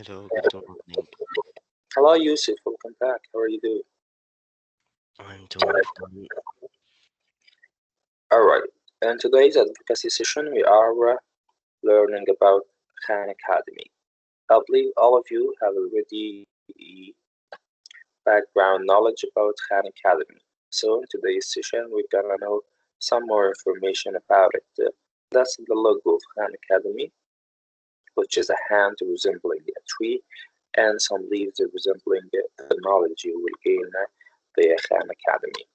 Hello, good morning. Hello, Yusuf. Welcome back. How are you doing? I'm doing fine. All right. In today's advocacy session, we are learning about Khan Academy. I believe all of you have already background knowledge about Khan Academy. So in today's session, we're gonna know some more information about it. That's the logo of Khan Academy, which is a hand resembling a tree and some leaves resembling the knowledge you will gain via Khan Academy.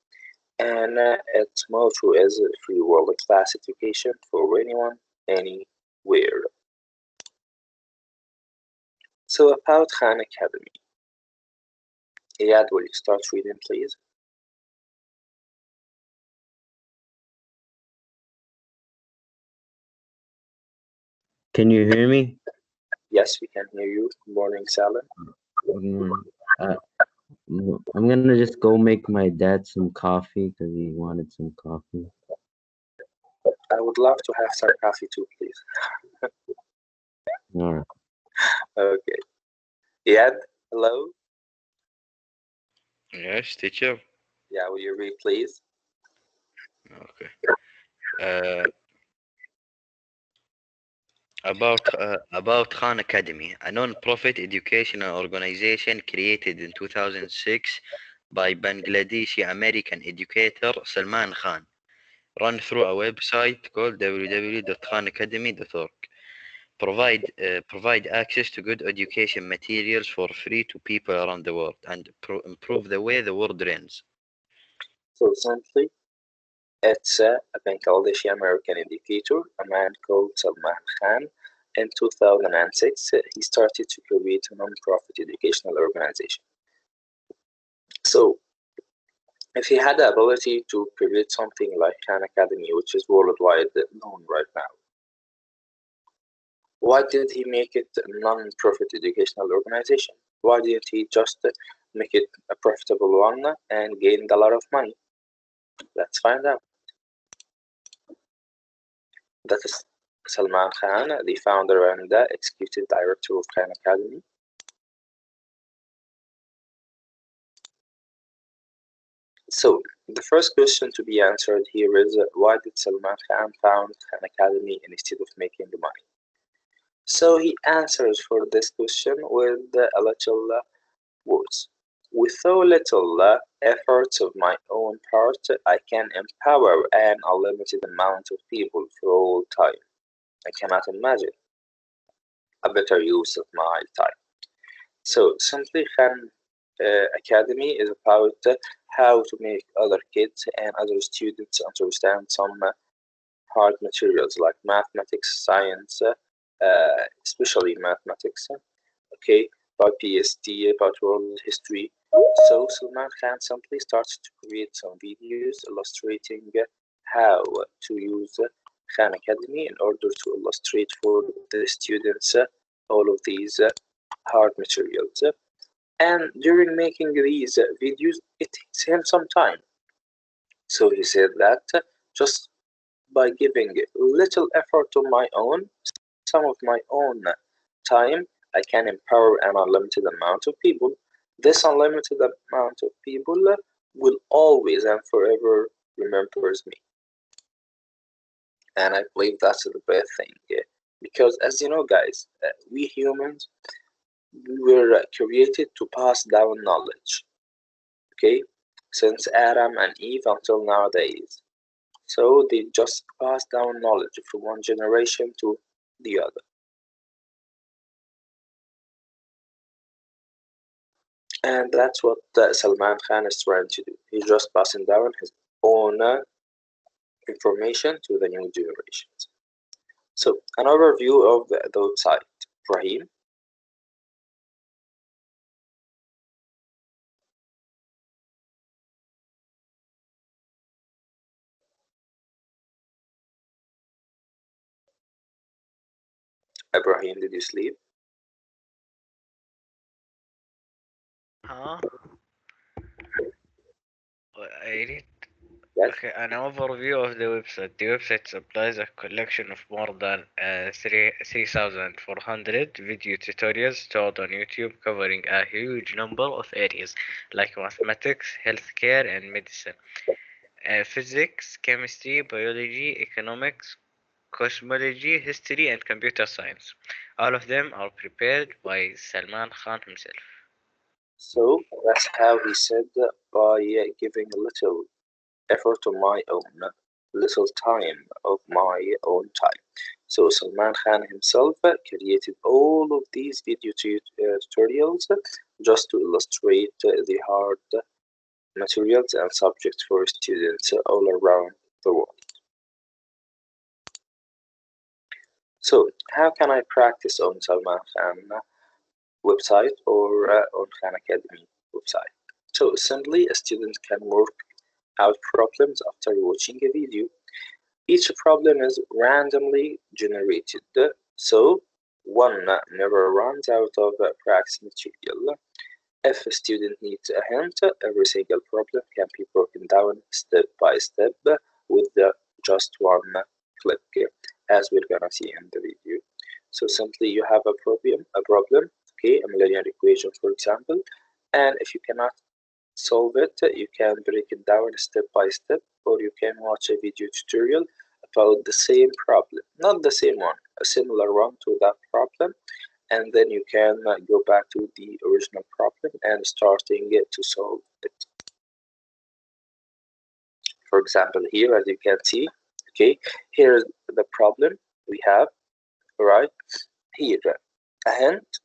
And its motto is free world class education for anyone, anywhere. So about Khan Academy, Iyad, will you start reading, please? Can you hear me? Yes, we can hear you. Good morning, Salim. Good morning. Uh, I'm gonna just go make my dad some coffee because he wanted some coffee. I would love to have some coffee too, please. All right. Okay. Iyad, hello. Yes, teacher. Yeah, will you read, please? Okay. Uh, about Khan Academy, a non-profit educational organization created in 2006 by Bangladeshi American educator Salman Khan, run through a website called www.khanacademy.org. Provide access to good education materials for free to people around the world and improve the way the world runs. So simply, it's a Bangladeshi American educator, a man called Salman Khan. In 2006, he started to create a non-profit educational organization. So if he had the ability to create something like Khan Academy, which is worldwide known right now, why did he make it a non-profit educational organization? Why didn't he just make it a profitable one and gain a lot of money? Let's find out. That is Salman Khan, the founder and the executive director of Khan Academy. So, the first question to be answered here is why did Salman Khan found Khan Academy instead of making money? So he answers for this question with a little words. With so little efforts of my own part, I can empower an unlimited amount of people for all time. I cannot imagine a better use of my time. So, Simply Khan Academy is about how to make other kids and other students understand some hard materials like mathematics, science, especially mathematics, okay, about PST, about world history. So Salman Khan simply started to create some videos illustrating how to use Khan Academy in order to illustrate for the students all of these hard materials. And during making these videos, it takes him some time. So he said that just by giving little effort on my own, some of my own time, I can empower an unlimited amount of people. This unlimited amount of people will always and forever remembers me. And I believe that's the best thing. Because as you know, guys, we humans, we were created to pass down knowledge. Okay? Since Adam and Eve until nowadays. So they just pass down knowledge from one generation to the other. And that's what Salman Khan is trying to do. He's just passing down his own information to the new generations. So, an overview of the website. Ibrahim. Ibrahim, did you sleep? Huh? I read. Yes. Okay, an overview of the website. The website supplies a collection of more than 3,400 video tutorials taught on YouTube covering a huge number of areas like mathematics, healthcare, and medicine, physics, chemistry, biology, economics, cosmology, history, and computer science. All of them are prepared by Salman Khan himself. So that's how he said by giving a little effort of my own, little time of my own time. So Salman Khan himself created all of these video tutorials just to illustrate the hard materials and subjects for students all around the world. So how can I practice on Salman Khan website or on Khan Academy website? So simply a student can work out problems after watching a video. Each problem is randomly generated, so one never runs out of practice material. If a student needs a hint, every single problem can be broken down step by step with just one click, as we're gonna see in the video. So simply you have a problem, okay, a linear equation, for example, and if you cannot solve it, you can break it down step by step, or you can watch a video tutorial about the same problem, not the same one, a similar one to that problem, and then you can go back to the original problem and starting it to solve it. For example, here, as you can see, okay, here's the problem we have, right? Here, a hint,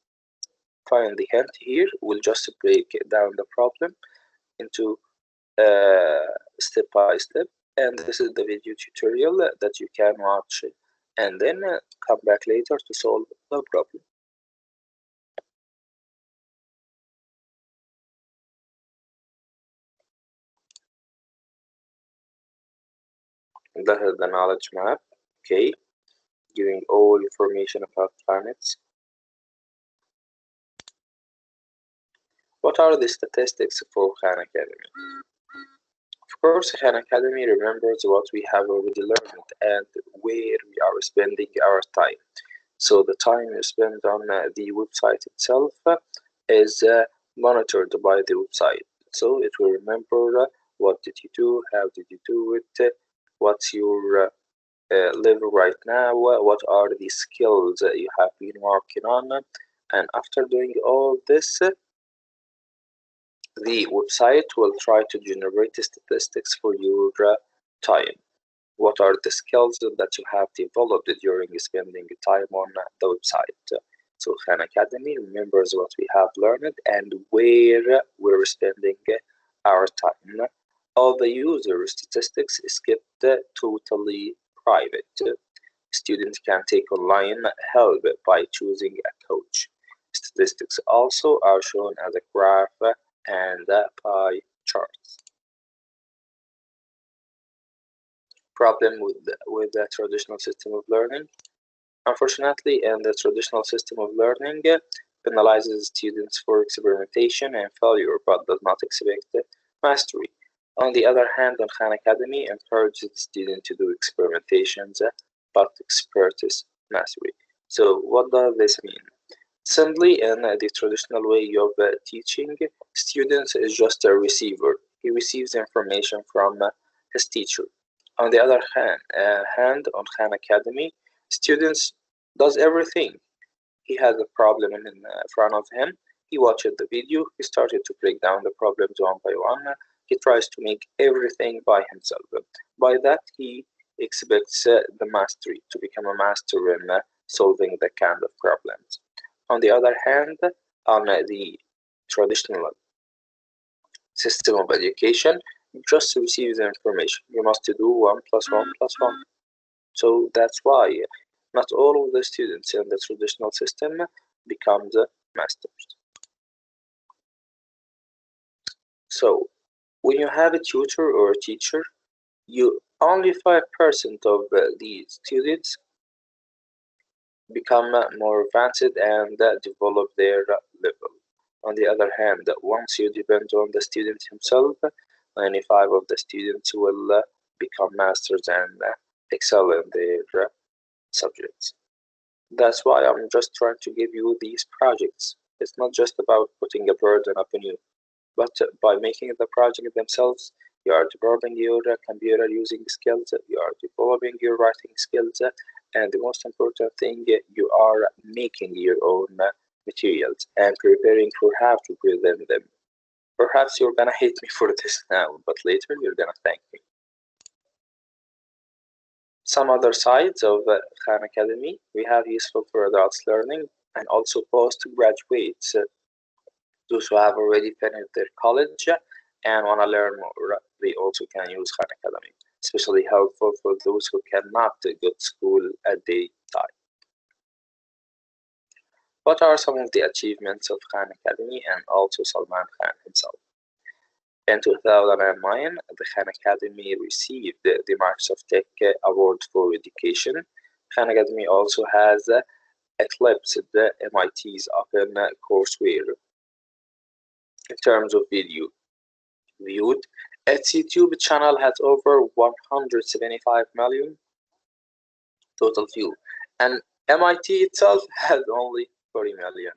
find the hint here, we'll just break down the problem into step by step, and this is the video tutorial that you can watch and then come back later to solve the problem. That is the knowledge map, okay, giving all information about planets. What are the statistics for Khan Academy? Of course, Khan Academy remembers what we have already learned and where we are spending our time. So the time you spend on the website itself is monitored by the website. So it will remember what did you do, how did you do it, what's your level right now, what are the skills you have been working on, and after doing all this, the website will try to generate statistics for your time. What are the skills that you have developed during spending time on the website? So Khan Academy remembers what we have learned and where we're spending our time. All the user statistics is kept totally private. Students can take online help by choosing a coach. Statistics also are shown as a graph and pie charts. Problem with the traditional system of learning. Unfortunately, in the traditional system of learning, penalizes students for experimentation and failure, but does not expect mastery. On the other hand, on Khan Academy encourages the student to do experimentations, but expertise mastery. So, what does this mean? Simply, in the traditional way of teaching, students is just a receiver. He receives information from his teacher. On the other hand, on Khan Academy, students does everything. He has a problem in front of him. He watched the video. He started to break down the problems one by one. He tries to make everything by himself. By that, he expects the mastery to become a master in solving the kind of problems. On the other hand, on the traditional system of education, you just receive the information. You must do 1 plus 1 plus 1. So that's why not all of the students in the traditional system become the masters. So when you have a tutor or a teacher, you only 5% of the students become more advanced and develop their level. On the other hand, once you depend on the student himself, 95 of the students will become masters and excel in their subjects. That's why I'm just trying to give you these projects. It's not just about putting a burden upon you, but by making the project themselves, you are developing your computer using skills, you are developing your writing skills, and the most important thing, you are making your own materials and preparing for how to present them. Perhaps you're gonna hate me for this now, but later you're gonna thank me. Some other sides of Khan Academy, we have useful for adults learning and also postgraduates, those who have already finished their college and want to learn more, they also can use Khan Academy, especially helpful for those who cannot go to school at daytime. What are some of the achievements of Khan Academy and also Salman Khan himself? In 2009, the Khan Academy received the Microsoft Tech Award for Education. Khan Academy also has eclipsed the MIT's Open Courseware in terms of video viewed. Its YouTube channel has over 175 million total view, and MIT itself has only 40 million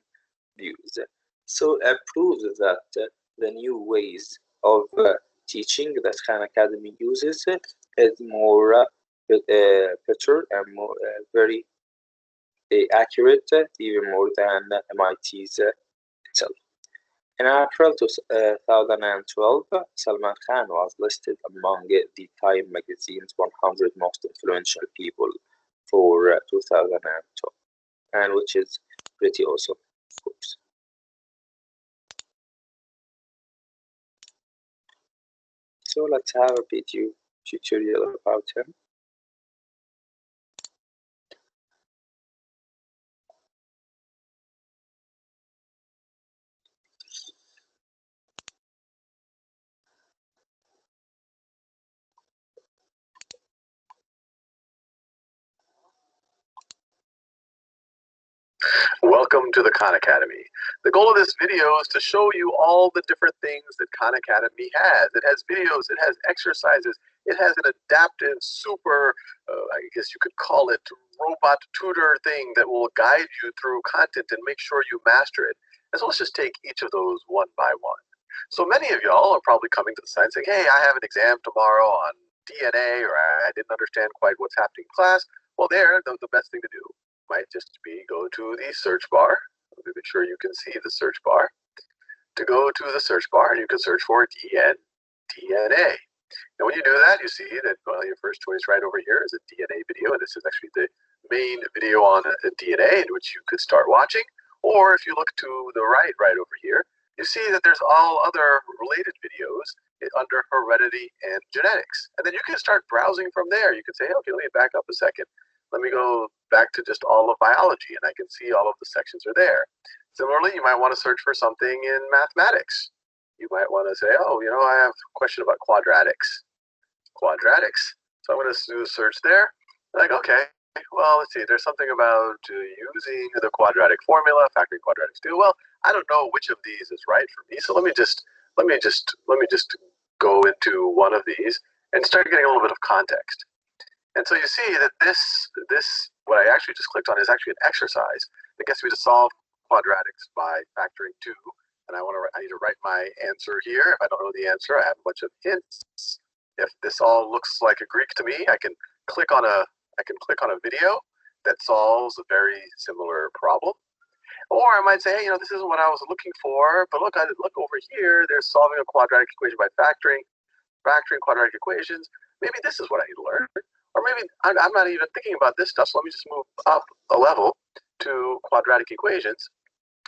views. So it proves that the new ways of teaching that Khan Academy uses is more better and more very accurate, even more than MIT's itself. In April 2012, Salman Khan was listed among the Time magazine's 100 most influential people for 2012, and which is pretty awesome, of course. So let's have a video tutorial about him. Welcome to the Khan Academy. The goal of this video is to show you all the different things that Khan Academy has. It has videos, it has exercises, it has an adaptive, super, I guess you could call it, robot tutor thing that will guide you through content and make sure you master it. And so let's just take each of those one by one. So many of y'all are probably coming to the site saying, hey, I have an exam tomorrow on DNA, or I didn't understand quite what's happening in class. Well, the best thing to do might just be go to the search bar. Let me make sure you can see the search bar. To go to the search bar, and you can search for DNA. And when you do that, you see that, well, your first choice right over here is a DNA video, and this is actually the main video on DNA in which you could start watching. Or if you look to the right over here, you see that there's all other related videos under heredity and genetics. And then you can start browsing from there. You can say, okay, let me back up a second. Let me go back to just all of biology, and I can see all of the sections are there. Similarly, you might want to search for something in mathematics. You might want to say, oh, I have a question about quadratics. So I'm going to do a search there. Like, okay, well, let's see. There's something about using the quadratic formula, factoring quadratics too. Well, I don't know which of these is right for me. So let me just go into one of these and start getting a little bit of context. And so you see that this what I actually just clicked on is actually an exercise that gets me to solve quadratics by factoring 2. And I need to write my answer here. If I don't know the answer, I have a bunch of hints. If this all looks like a Greek to me, I can click on a video that solves a very similar problem. Or I might say, hey, this isn't what I was looking for, but look over here. There's solving a quadratic equation by factoring quadratic equations. Maybe this is what I need to learn. Or maybe I'm not even thinking about this stuff, so let me just move up a level to quadratic equations.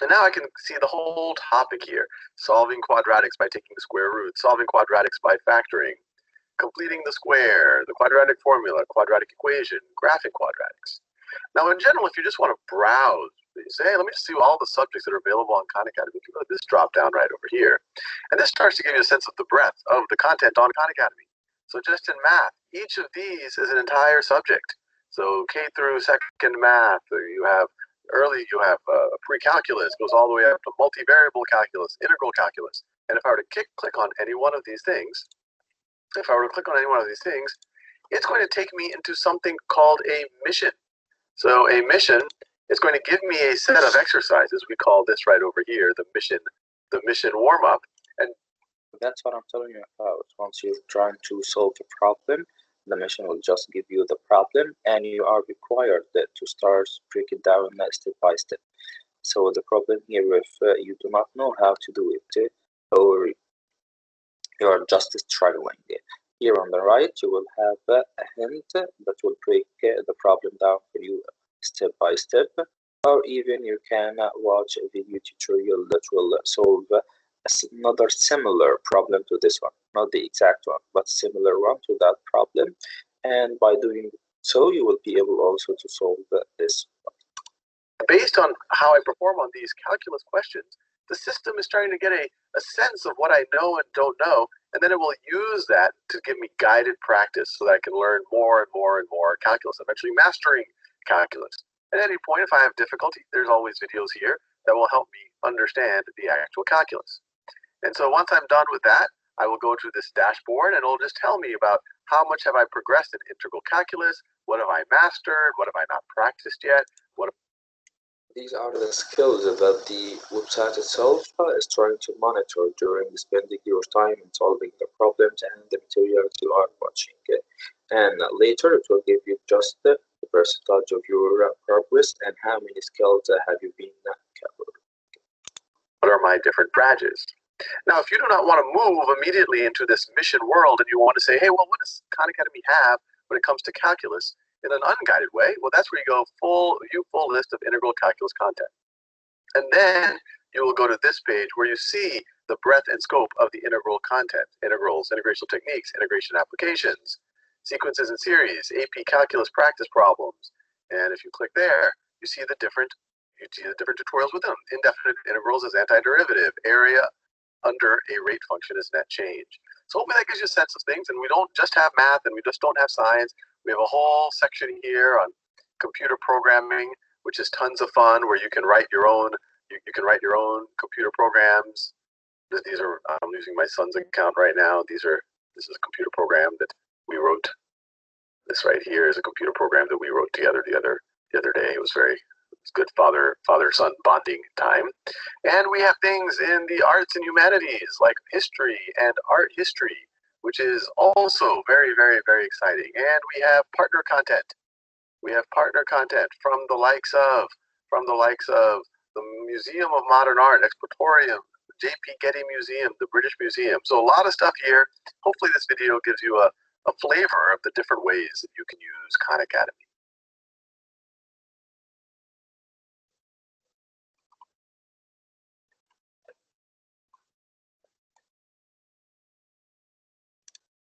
And now I can see the whole topic here. Solving quadratics by taking the square root, solving quadratics by factoring, completing the square, the quadratic formula, quadratic equation, graphing quadratics. Now in general, if you just want to browse, you say, hey, let me just see all the subjects that are available on Khan Academy. You can go to this drop down right over here. And this starts to give you a sense of the breadth of the content on Khan Academy. So just in math, each of these is an entire subject. So K through second math, you have pre-calculus, goes all the way up to multivariable calculus, integral calculus. And if I were to click on any one of these things, it's going to take me into something called a mission. So a mission is going to give me a set of exercises. We call this right over here the mission warm-up. And that's what I'm telling you about. Once you're trying to solve a problem, the mission will just give you the problem, and you are required to start break it down step by step. So the problem here, if you do not know how to do it, or you are just struggling, here on the right, you will have a hint that will break the problem down for you step by step, or even you can watch a video tutorial that will solve another similar problem to this one, not the exact one, but similar one to that problem. And by doing so, you will be able also to solve this one. Based on how I perform on these calculus questions, the system is trying to get a sense of what I know and don't know, and then it will use that to give me guided practice so that I can learn more and more and more calculus, eventually mastering calculus. At any point, if I have difficulty, there's always videos here that will help me understand the actual calculus. And so once I'm done with that, I will go to this dashboard and it'll just tell me about how much have I progressed in integral calculus, what have I mastered, what have I not practiced yet, these are the skills that the website itself is trying to monitor during spending your time in solving the problems and the materials you are watching. And later it will give you just the percentage of your progress and how many skills have you been covered. What are my different badges? Now, if you do not want to move immediately into this mission world and you want to say, hey, well, what does Khan Academy have when it comes to calculus in an unguided way? Well, that's where you go view full list of integral calculus content. And then you will go to this page where you see the breadth and scope of the integral content, integrals, integrational techniques, integration applications, sequences and series, AP calculus practice problems. And if you click there, you see the different tutorials with them. Indefinite integrals is antiderivative, area under a rate function is net change. So hopefully that gives you a sense of things, and we don't just have math and we just don't have science. We have a whole section here on computer programming, which is tons of fun, where you can write your own computer programs. These are, I'm using my son's account right now. This is a computer program that we wrote. This right here is a computer program that we wrote together the other day. It was good father-son bonding time. And we have things in the arts and humanities like history and art history, which is also very, very, very exciting. And we have partner content. We have partner content from the likes of the Museum of Modern Art, Exportorium, J.P. Getty Museum, the British Museum. So a lot of stuff here. Hopefully this video gives you a flavor of the different ways that you can use Khan Academy.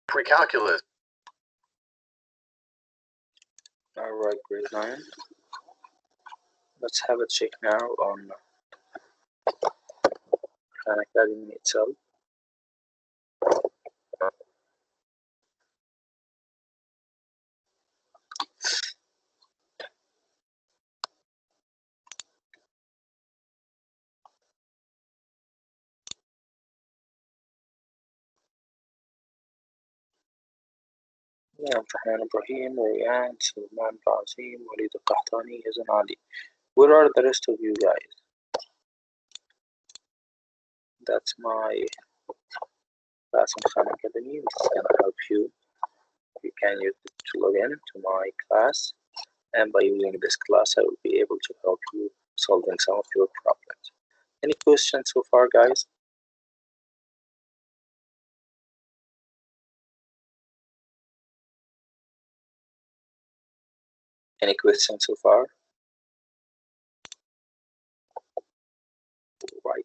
Pre-calculus. All right, grade 9. Let's have a check now on Khan Academy itself. امتحان إبراهيم وريان سلمان بعظيم وليد القحطاني Hasan Ali. Where are the rest of you guys? That's my class on Khan Academy. This is gonna help you. You can use it to log in to my class, and by using this class I will be able to help you solving some of your problems. Any questions so far, guys? Any questions so far? Right.